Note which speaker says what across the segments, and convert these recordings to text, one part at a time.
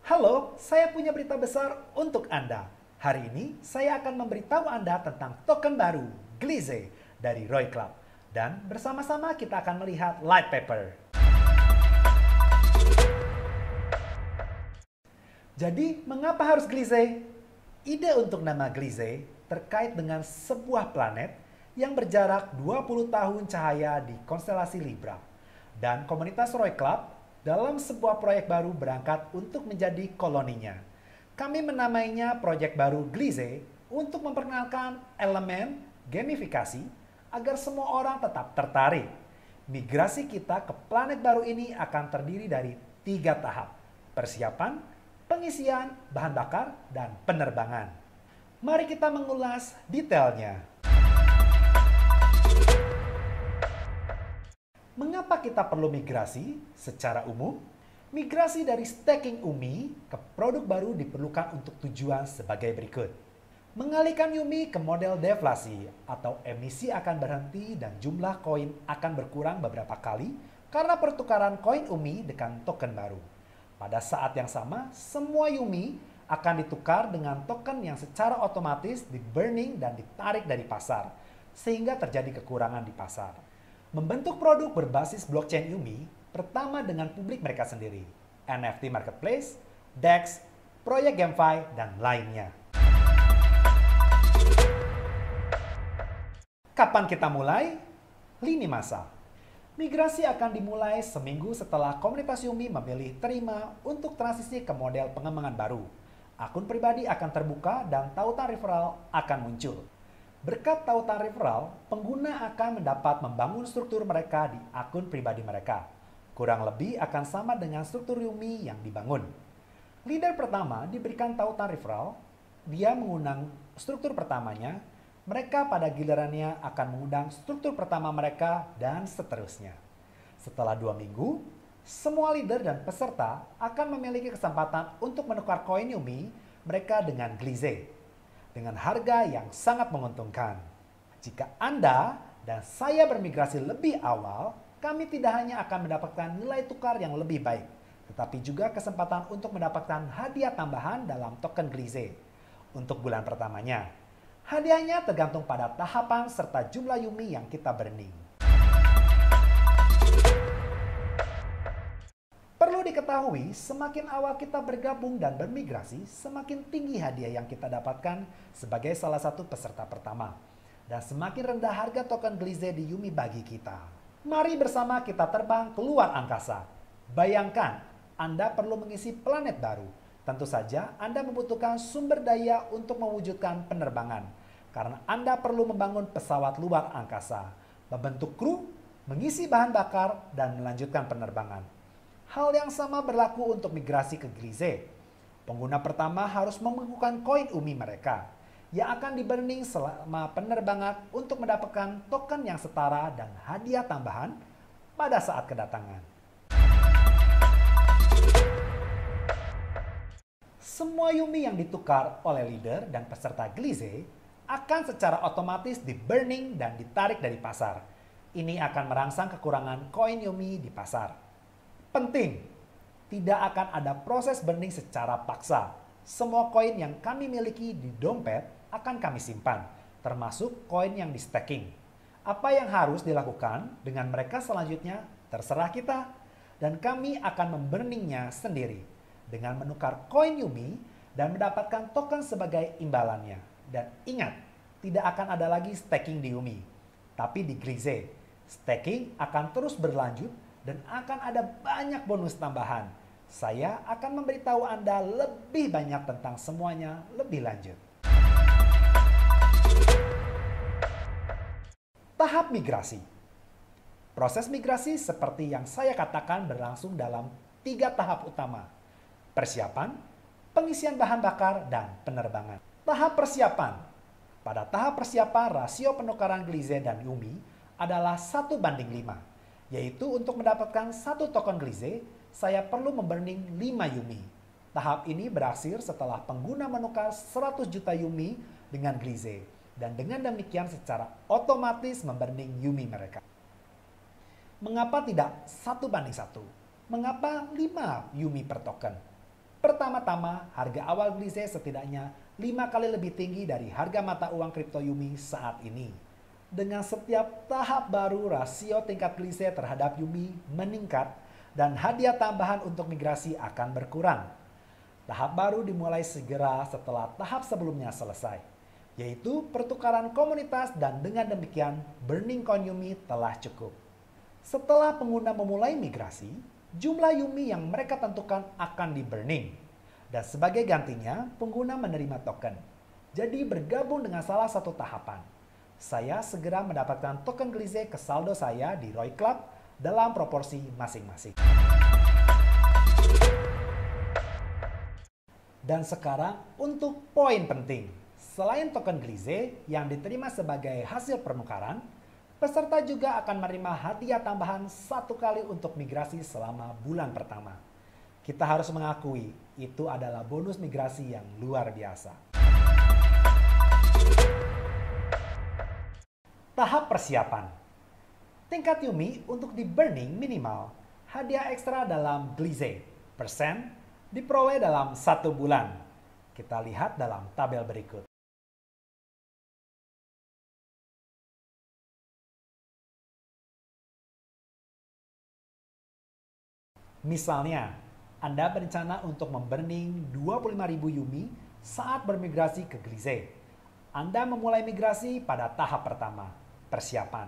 Speaker 1: Halo, saya punya berita besar untuk Anda. Hari ini saya akan memberitahu Anda tentang token baru, Glize, dari Roy Club. Dan bersama-sama kita akan melihat light paper. Jadi, mengapa harus Glize? Ide untuk nama Glize terkait dengan sebuah planet yang berjarak 20 tahun cahaya di konstelasi Libra. Dan komunitas Roy Club dalam sebuah proyek baru berangkat untuk menjadi koloninya. Kami menamainya proyek baru Glize untuk memperkenalkan elemen gamifikasi agar semua orang tetap tertarik. Migrasi kita ke planet baru ini akan terdiri dari 3 tahap. Persiapan, pengisian, bahan bakar, dan penerbangan. Mari kita mengulas detailnya. Mengapa kita perlu migrasi? Secara umum, migrasi dari staking UMI ke produk baru diperlukan untuk tujuan sebagai berikut. Mengalihkan UMI ke model deflasi atau emisi akan berhenti dan jumlah koin akan berkurang beberapa kali karena pertukaran koin UMI dengan token baru. Pada saat yang sama, semua UMI akan ditukar dengan token yang secara otomatis di-burning dan ditarik dari pasar, sehingga terjadi kekurangan di pasar. Membentuk produk berbasis blockchain UMI pertama dengan publik mereka sendiri, NFT Marketplace, DEX, proyek GameFi, dan lainnya. Kapan kita mulai? Lini masa. Migrasi akan dimulai seminggu setelah komunitas UMI memilih terima untuk transisi ke model pengembangan baru. Akun pribadi akan terbuka dan tautan referral akan muncul. Berkat tautan referral, pengguna akan mendapat membangun struktur mereka di akun pribadi mereka. Kurang lebih akan sama dengan struktur UMI yang dibangun. Leader pertama diberikan tautan referral, dia mengundang struktur pertamanya, mereka pada gilirannya akan mengundang struktur pertama mereka, dan seterusnya. Setelah 2 minggu, semua leader dan peserta akan memiliki kesempatan untuk menukar koin UMI mereka dengan Glize dengan harga yang sangat menguntungkan. Jika Anda dan saya bermigrasi lebih awal, kami tidak hanya akan mendapatkan nilai tukar yang lebih baik, tetapi juga kesempatan untuk mendapatkan hadiah tambahan dalam token Glize. Untuk bulan pertamanya, hadiahnya tergantung pada tahapan serta jumlah UMI yang kita burning. Perlu diketahui, semakin awal kita bergabung dan bermigrasi, semakin tinggi hadiah yang kita dapatkan sebagai salah satu peserta pertama. Dan semakin rendah harga token Glize di UMI bagi kita. Mari bersama kita terbang keluar angkasa. Bayangkan, Anda perlu mengisi planet baru. Tentu saja, Anda membutuhkan sumber daya untuk mewujudkan penerbangan. Karena Anda perlu membangun pesawat luar angkasa, membentuk kru, mengisi bahan bakar, dan melanjutkan penerbangan. Hal yang sama berlaku untuk migrasi ke Glize. Pengguna pertama harus membekukan koin UMI mereka yang akan di-burning selama penerbangan untuk mendapatkan token yang setara dan hadiah tambahan pada saat kedatangan. Semua UMI yang ditukar oleh leader dan peserta Glize akan secara otomatis di-burning dan ditarik dari pasar. Ini akan merangsang kekurangan koin UMI di pasar. Penting, tidak akan ada proses burning secara paksa. Semua koin yang kami miliki di dompet akan kami simpan, termasuk koin yang di staking. Apa yang harus dilakukan dengan mereka selanjutnya terserah kita, dan kami akan memburningnya sendiri dengan menukar koin UMI dan mendapatkan token sebagai imbalannya. Dan ingat, tidak akan ada lagi staking di UMI, tapi di Glize. Staking akan terus berlanjut dan akan ada banyak bonus tambahan. Saya akan memberitahu Anda lebih banyak tentang semuanya lebih lanjut. Tahap migrasi. Proses migrasi seperti yang saya katakan berlangsung dalam 3 tahap utama. Persiapan, pengisian bahan bakar, dan penerbangan. Tahap persiapan. Pada tahap persiapan, rasio penukaran Glize dan UMI adalah 1:5. Yaitu untuk mendapatkan 1 token Glize, saya perlu memburning 5 UMI. Tahap ini berakhir setelah pengguna menukar 100 juta UMI dengan Glize. Dan dengan demikian secara otomatis memburning UMI mereka. Mengapa tidak 1:1? Mengapa 5 UMI per token? Pertama-tama, harga awal Glize setidaknya 5 kali lebih tinggi dari harga mata uang kripto Yumi saat ini. Dengan setiap tahap baru, rasio tingkat Glize terhadap Yumi meningkat dan hadiah tambahan untuk migrasi akan berkurang. Tahap baru dimulai segera setelah tahap sebelumnya selesai, yaitu pertukaran komunitas, dan dengan demikian burning coin Yumi telah cukup. Setelah pengguna memulai migrasi, jumlah Yumi yang mereka tentukan akan di-burning. Dan sebagai gantinya, pengguna menerima token. Jadi bergabung dengan salah satu tahapan. Saya segera mendapatkan token Glize ke saldo saya di Roy Club dalam proporsi masing-masing. Dan sekarang untuk poin penting. Selain token Glize yang diterima sebagai hasil pernukaran, peserta juga akan menerima hadiah tambahan 1 kali untuk migrasi selama bulan pertama. Kita harus mengakui, itu adalah bonus migrasi yang luar biasa. Tahap persiapan. Tingkat Yumi untuk di-burning minimal. Hadiah ekstra dalam Glize persen diperoleh dalam 1 bulan. Kita lihat dalam tabel berikut. Misalnya, Anda berencana untuk memburning 25.000 Yumi saat bermigrasi ke Glize. Anda memulai migrasi pada tahap pertama, persiapan.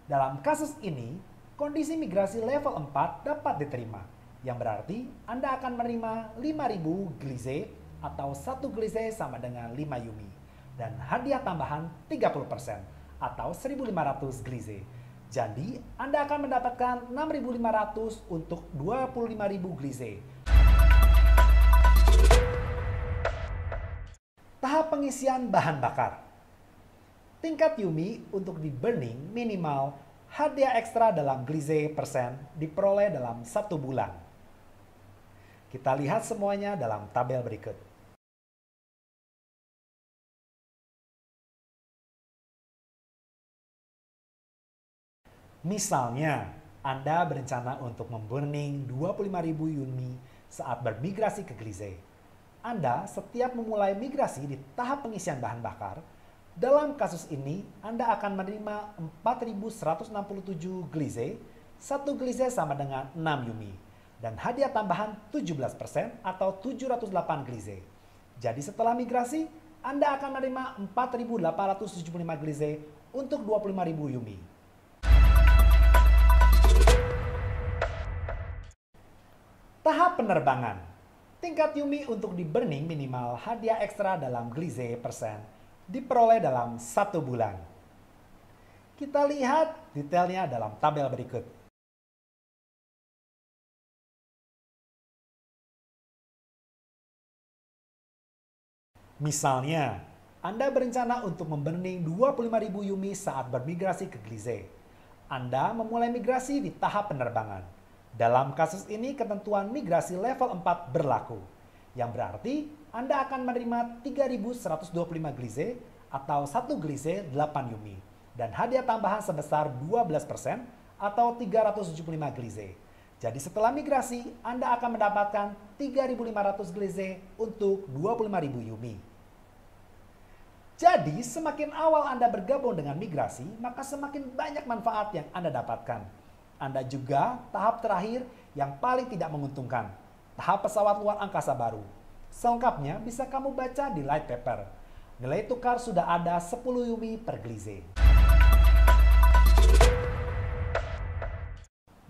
Speaker 1: Dalam kasus ini, kondisi migrasi level 4 dapat diterima, yang berarti Anda akan menerima 5.000 Glize atau 1 Glize sama dengan 5 Yumi, dan hadiah tambahan 30% atau 1.500 Glize. Jadi, Anda akan mendapatkan 6.500 untuk 25.000 Glize. Tahap pengisian bahan bakar. Tingkat Yumi untuk di-burning minimal hadiah ekstra dalam Glize persen diperoleh dalam 1 bulan. Kita lihat semuanya dalam tabel berikut. Misalnya, Anda berencana untuk memburning 25.000 Yumi saat bermigrasi ke Glize. Anda setiap memulai migrasi di tahap pengisian bahan bakar, dalam kasus ini Anda akan menerima 4.167 Glize, 1 Glize sama dengan 6 Yumi, dan hadiah tambahan 17% atau 708 Glize. Jadi setelah migrasi, Anda akan menerima 4.875 Glize untuk 25.000 Yumi. Tahap penerbangan. Tingkat Yumi untuk di-burning minimal hadiah ekstra dalam Glize persen diperoleh dalam 1 bulan. Kita lihat detailnya dalam tabel berikut. Misalnya, Anda berencana untuk memburning 25.000 Yumi saat bermigrasi ke Glize. Anda memulai migrasi di tahap penerbangan. Dalam kasus ini, ketentuan migrasi level 4 berlaku, yang berarti Anda akan menerima 3.125 Glize atau 1 Glize 8 Yumi, dan hadiah tambahan sebesar 12% atau 375 Glize. Jadi setelah migrasi, Anda akan mendapatkan 3.500 Glize untuk 25.000 Yumi. Jadi, semakin awal Anda bergabung dengan migrasi, maka semakin banyak manfaat yang Anda dapatkan. Anda juga tahap terakhir yang paling tidak menguntungkan, tahap pesawat luar angkasa baru. Selengkapnya bisa kamu baca di light paper. Nilai tukar sudah ada 10 Yumi per Glize.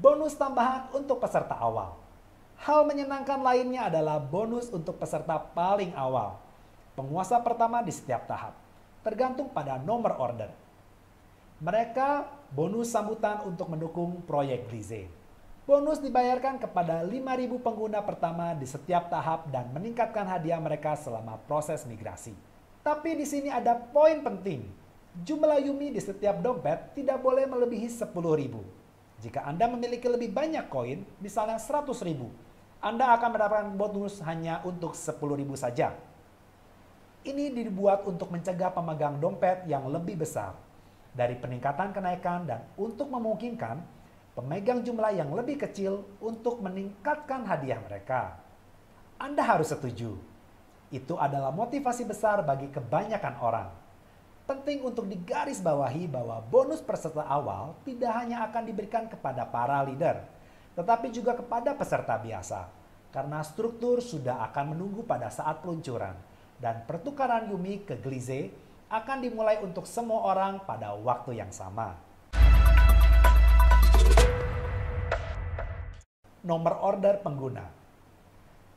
Speaker 1: Bonus tambahan untuk peserta awal. Hal menyenangkan lainnya adalah bonus untuk peserta paling awal. Penguasa pertama di setiap tahap, tergantung pada nomor order. Mereka bonus sambutan untuk mendukung proyek Glize. Bonus dibayarkan kepada 5.000 pengguna pertama di setiap tahap dan meningkatkan hadiah mereka selama proses migrasi. Tapi di sini ada poin penting. Jumlah Yumi di setiap dompet tidak boleh melebihi 10.000. Jika Anda memiliki lebih banyak koin, misalnya 100.000, Anda akan mendapatkan bonus hanya untuk 10.000 saja. Ini dibuat untuk mencegah pemegang dompet yang lebih besar dari peningkatan kenaikan dan untuk memungkinkan pemegang jumlah yang lebih kecil untuk meningkatkan hadiah mereka. Anda harus setuju. Itu adalah motivasi besar bagi kebanyakan orang. Penting untuk digarisbawahi bahwa bonus peserta awal tidak hanya akan diberikan kepada para leader, tetapi juga kepada peserta biasa. Karena struktur sudah akan menunggu pada saat peluncuran, dan pertukaran Yumi ke Gliese akan dimulai untuk semua orang pada waktu yang sama. Nomor order pengguna.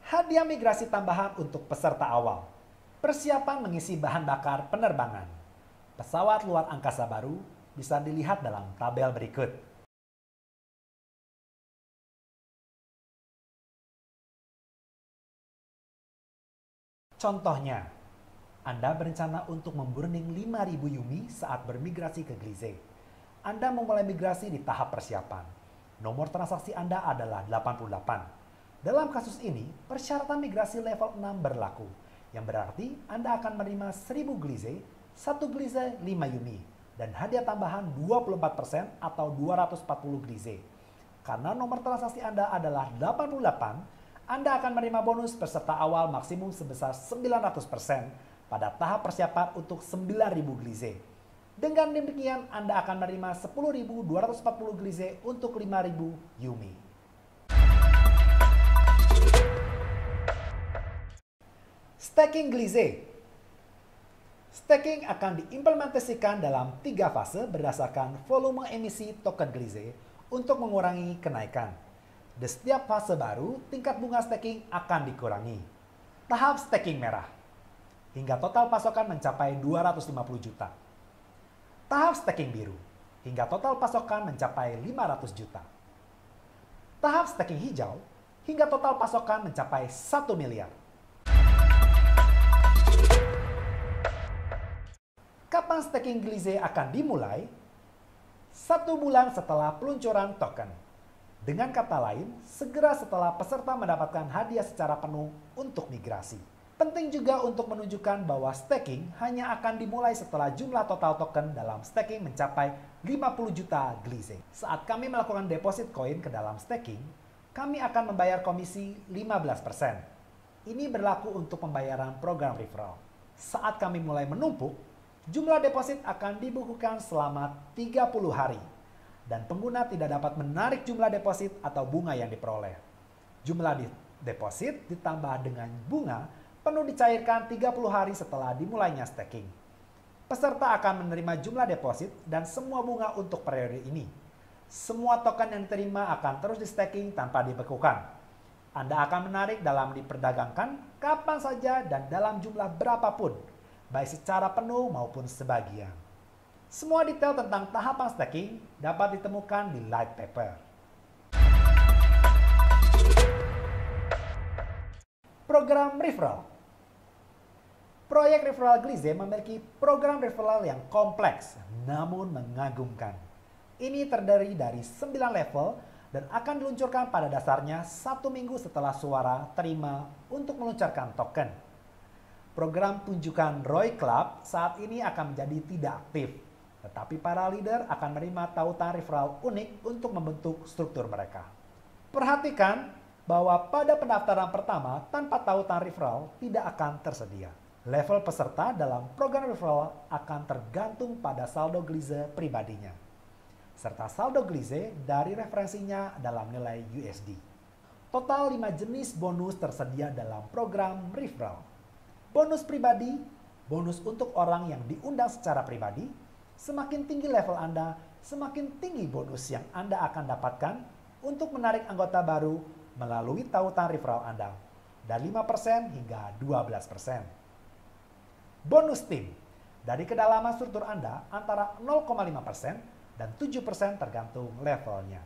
Speaker 1: Hadiah migrasi tambahan untuk peserta awal. Persiapan mengisi bahan bakar penerbangan. Pesawat luar angkasa baru bisa dilihat dalam tabel berikut. Contohnya, Anda berencana untuk memburning 5.000 Yumi saat bermigrasi ke Gliese. Anda memulai migrasi di tahap persiapan. Nomor transaksi Anda adalah 88. Dalam kasus ini, persyaratan migrasi level 6 berlaku, yang berarti Anda akan menerima 1.000 Gliese, 1 Gliese 5 Yumi, dan hadiah tambahan 24% atau 240 Gliese. Karena nomor transaksi Anda adalah 88, Anda akan menerima bonus peserta awal maksimum sebesar 900% pada tahap persiapan untuk 9.000 Gliese. Dengan demikian, Anda akan menerima 10.240 Gliese untuk 5.000 Yumi. Staking Gliese. Staking akan diimplementasikan dalam 3 fase berdasarkan volume emisi token Gliese untuk mengurangi kenaikan. Di setiap fase baru, tingkat bunga staking akan dikurangi. Tahap staking merah, hingga total pasokan mencapai 250 juta. Tahap staking biru, hingga total pasokan mencapai 500 juta. Tahap staking hijau, hingga total pasokan mencapai 1 miliar. Kapan staking Gliese akan dimulai? 1 bulan setelah peluncuran token. Dengan kata lain, segera setelah peserta mendapatkan hadiah secara penuh untuk migrasi. Penting juga untuk menunjukkan bahwa staking hanya akan dimulai setelah jumlah total token dalam staking mencapai 50 juta Gliese. Saat kami melakukan deposit koin ke dalam staking, kami akan membayar komisi 15%. Ini berlaku untuk pembayaran program referral. Saat kami mulai menumpuk, jumlah deposit akan dibukukan selama 30 hari. Dan pengguna tidak dapat menarik jumlah deposit atau bunga yang diperoleh. Jumlah deposit ditambah dengan bunga penuh dicairkan 30 hari setelah dimulainya staking. Peserta akan menerima jumlah deposit dan semua bunga untuk periode ini. Semua token yang diterima akan terus di staking tanpa dibekukan. Anda akan menarik dalam diperdagangkan kapan saja dan dalam jumlah berapapun, baik secara penuh maupun sebagian. Semua detail tentang tahapan staking dapat ditemukan di light paper. Program referral. Proyek referral Gliese memiliki program referral yang kompleks namun mengagumkan. Ini terdiri dari 9 level dan akan diluncurkan pada dasarnya 1 minggu setelah suara terima untuk meluncurkan token. Program tunjukan Roy Club saat ini akan menjadi tidak aktif. Tetapi para leader akan menerima tautan referral unik untuk membentuk struktur mereka. Perhatikan bahwa pada pendaftaran pertama tanpa tautan referral tidak akan tersedia. Level peserta dalam program referral akan tergantung pada saldo Gliese pribadinya, serta saldo Gliese dari referensinya dalam nilai USD. Total 5 jenis bonus tersedia dalam program referral. Bonus pribadi, bonus untuk orang yang diundang secara pribadi. Semakin tinggi level Anda, semakin tinggi bonus yang Anda akan dapatkan untuk menarik anggota baru melalui tautan referral Anda, dari 5% hingga 12%. Bonus tim, dari kedalaman struktur Anda antara 0,5% dan 7% tergantung levelnya.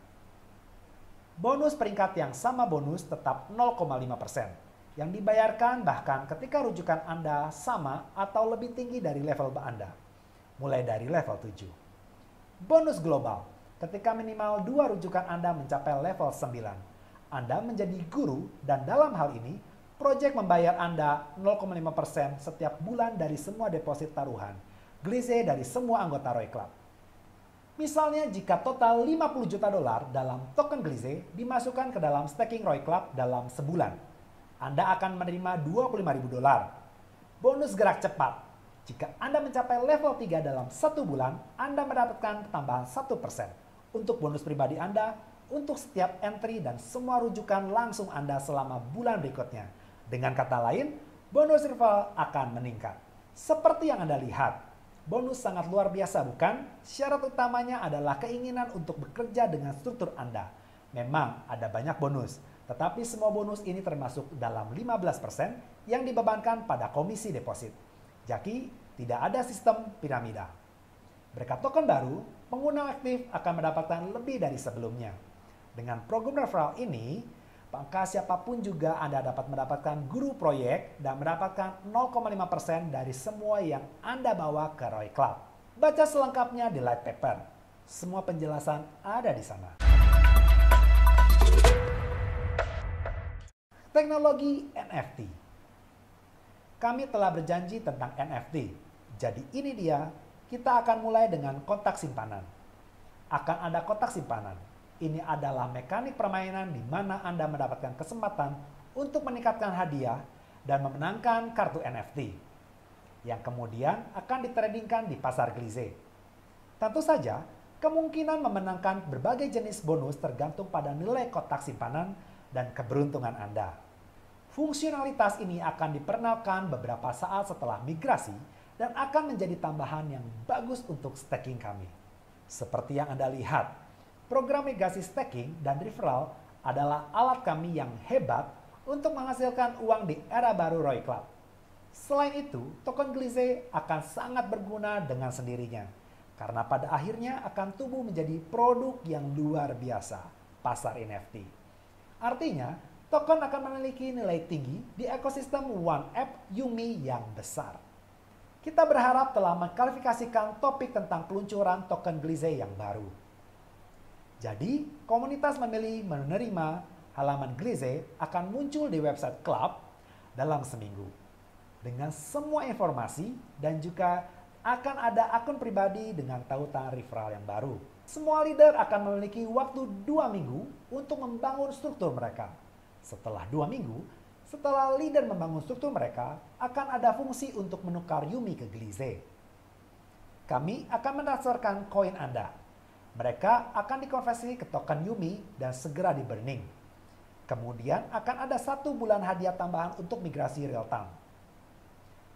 Speaker 1: Bonus peringkat yang sama bonus tetap 0,5%, yang dibayarkan bahkan ketika rujukan Anda sama atau lebih tinggi dari level Anda, mulai dari level 7. Bonus global, ketika minimal 2 rujukan Anda mencapai level 9. Anda menjadi guru dan dalam hal ini, proyek membayar Anda 0,5% setiap bulan dari semua deposit taruhan Gliese dari semua anggota Roy Club. Misalnya jika total 50 juta dolar dalam token Gliese dimasukkan ke dalam staking Roy Club dalam sebulan, Anda akan menerima $25.000. Bonus gerak cepat. Jika Anda mencapai level 3 dalam 1 bulan, Anda mendapatkan tambahan 1% untuk bonus pribadi Anda untuk setiap entry dan semua rujukan langsung Anda selama bulan berikutnya. Dengan kata lain, bonus referral akan meningkat. Seperti yang Anda lihat, bonus sangat luar biasa bukan? Syarat utamanya adalah keinginan untuk bekerja dengan struktur Anda. Memang ada banyak bonus, tetapi semua bonus ini termasuk dalam 15% yang dibebankan pada komisi deposit. Jadi, tidak ada sistem piramida. Berkat token baru, pengguna aktif akan mendapatkan lebih dari sebelumnya. Dengan program referral ini, maka siapapun juga Anda dapat mendapatkan guru proyek dan mendapatkan 0,5% dari semua yang Anda bawa ke Roy Club. Baca selengkapnya di light paper. Semua penjelasan ada di sana. Teknologi NFT. Kami telah berjanji tentang NFT. Jadi ini dia, kita akan mulai dengan kotak simpanan. Akan ada kotak simpanan. Ini adalah mekanik permainan di mana Anda mendapatkan kesempatan untuk meningkatkan hadiah dan memenangkan kartu NFT yang kemudian akan ditradingkan di pasar Glize. Tentu saja, kemungkinan memenangkan berbagai jenis bonus tergantung pada nilai kotak simpanan dan keberuntungan Anda. Fungsionalitas ini akan diperkenalkan beberapa saat setelah migrasi dan akan menjadi tambahan yang bagus untuk staking kami. Seperti yang Anda lihat, program migrasi staking dan referral adalah alat kami yang hebat untuk menghasilkan uang di era baru Roy Club. Selain itu, token Glize akan sangat berguna dengan sendirinya, karena pada akhirnya akan tumbuh menjadi produk yang luar biasa, pasar NFT. Artinya, token akan memiliki nilai tinggi di ekosistem One App Yumi yang besar. Kita berharap telah mengklarifikasikan topik tentang peluncuran token Glize yang baru. Jadi, komunitas memilih menerima halaman Glize akan muncul di website klub dalam seminggu. Dengan semua informasi dan juga akan ada akun pribadi dengan tautan referral yang baru. Semua leader akan memiliki waktu 2 minggu untuk membangun struktur mereka. Setelah 2 minggu, setelah leader membangun struktur mereka, akan ada fungsi untuk menukar Yumi ke Glize. Kami akan mentransferkan koin Anda. Mereka akan dikonversi ke token Yumi dan segera di burning. Kemudian akan ada 1 bulan hadiah tambahan untuk migrasi real time.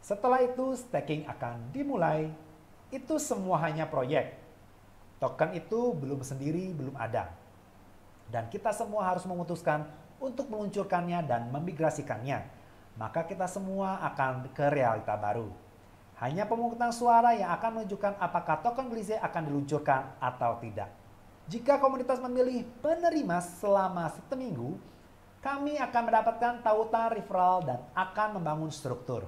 Speaker 1: Setelah itu, staking akan dimulai. Itu semua hanya proyek. Token itu belum sendiri, belum ada. Dan kita semua harus memutuskan untuk meluncurkannya dan memigrasikannya. Maka kita semua akan ke realita baru. Hanya pemungutan suara yang akan menunjukkan apakah token Glize akan diluncurkan atau tidak. Jika komunitas memilih penerima selama 1 minggu, kami akan mendapatkan tautan referral dan akan membangun struktur.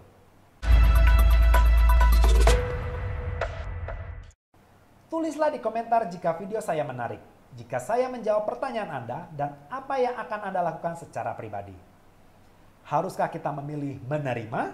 Speaker 1: Tulislah di komentar jika video saya menarik. Jika saya menjawab pertanyaan Anda dan apa yang akan Anda lakukan secara pribadi. Haruskah kita memilih menerima